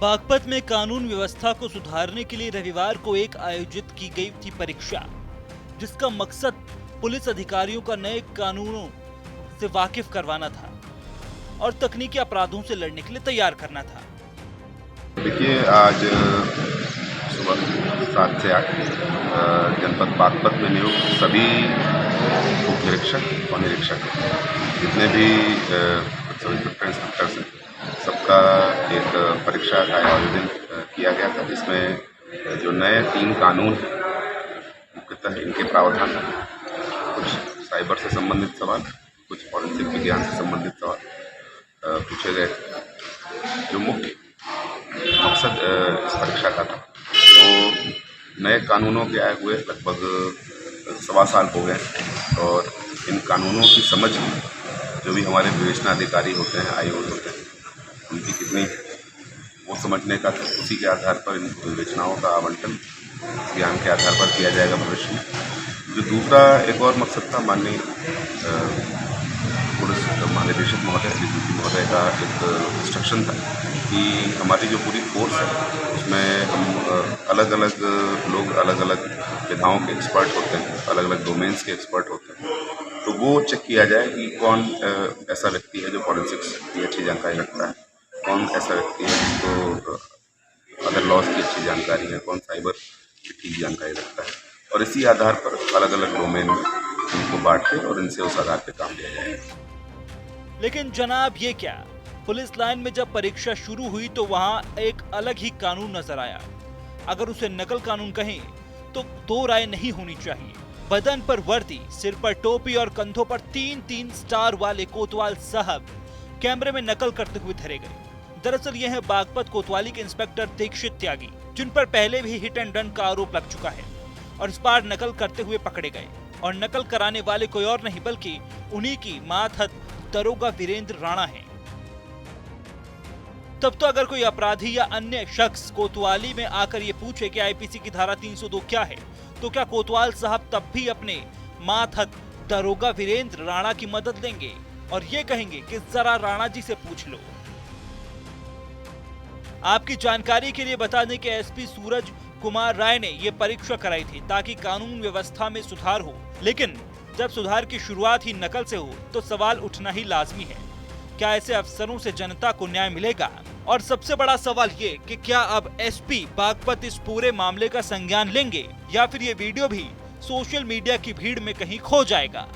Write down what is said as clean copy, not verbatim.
बागपत में कानून व्यवस्था को सुधारने के लिए रविवार को एक आयोजित की गई थी परीक्षा, जिसका मकसद पुलिस अधिकारियों का नए कानूनों से वाकिफ करवाना था और तकनीकी अपराधों से लड़ने के लिए तैयार करना था। देखिए, आज सुबह 7 से 8 जनपद बागपत में नियुक्त सभी उप निरीक्षक और निरीक्षक जितने भी सब इंस्पेक्टर हैं, सबका एक परीक्षा का आयोजन किया गया था, जिसमें जो नए 3 कानून हैं, मुख्यतः इनके प्रावधान, कुछ साइबर से संबंधित सवाल, कुछ फॉरेंसिक विज्ञान से संबंधित सवाल पूछे गए। जो मुख्य मकसद इस परीक्षा का था, तो नए कानूनों के आए हुए लगभग 1.25 साल हो गए और इन कानूनों की समझ जो भी हमारे विवेचना अधिकारी होते हैं, आयोग होते हैं, उनकी कितनी वो समझने का, उसी के आधार पर इन विवेचनाओं का आवंटन ज्ञान के आधार पर किया जाएगा भविष्य में। जो दूसरा एक और मकसद था, माननीय पुलिस महानिदेशक महोदय डीजीपी महोदय का एक इंस्ट्रक्शन था कि हमारी जो पूरी फोर्स है उसमें हम अलग अलग लोग अलग अलग विधाओं के एक्सपर्ट होते हैं, अलग अलग डोमेन्स के एक्सपर्ट होते हैं, तो वो चेक किया जाए कि कौन ऐसा व्यक्ति है जो फॉरेंसिक्स की अच्छी जानकारी रखता है, कौन ऐसा व्यक्ति है जिसको अदर लॉज की अच्छी जानकारी है, कौन साइबर की ठीक जानकारी रखता है, और इसी आधार पर अलग अलग डोमेन में इनको बांट के और इनसे उस आधार पर काम लिया जाएगा। लेकिन जनाब, ये क्या, पुलिस लाइन में जब परीक्षा शुरू हुई तो वहां एक अलग ही कानून नजर आया। अगर उसे नकल कानून कहें तो दो राय नहीं होनी चाहिए। बदन पर वर्दी, सिर पर टोपी और कंधों पर 3-3 स्टार वाले कोतवाल साहब कैमरे में नकल करते हुए धरे गए। दरअसल यह है बागपत कोतवाली के इंस्पेक्टर दीक्षित त्यागी, जिन पर पहले भी हिट एंड रन का आरोप लग चुका है और इस बार नकल करते हुए पकड़े गए। और नकल कराने वाले कोई और नहीं बल्कि उन्हीं की मातहत दरोगा वीरेंद्र राणा है। तब तो अगर कोई अपराधी या अन्य शख्स कोतवाली में आकर ये पूछे कि आईपीसी की धारा 302 क्या है, तो क्या कोतवाल साहब तब भी अपने मातहत दरोगा वीरेंद्र राणा की मदद लेंगे और ये कहेंगे कि जरा राणा जी से पूछ लो। आपकी जानकारी के लिए बता दें कि एसपी सूरज कुमार राय ने यह परीक्षा कराई थी ताकि कानून व्यवस्था में सुधार हो, लेकिन जब सुधार की शुरुआत ही नकल से हो तो सवाल उठना ही लाजमी है, क्या ऐसे अफसरों से जनता को न्याय मिलेगा? और सबसे बड़ा सवाल ये कि क्या अब एसपी बागपत इस पूरे मामले का संज्ञान लेंगे या फिर ये वीडियो भी सोशल मीडिया की भीड़ में कहीं खो जाएगा?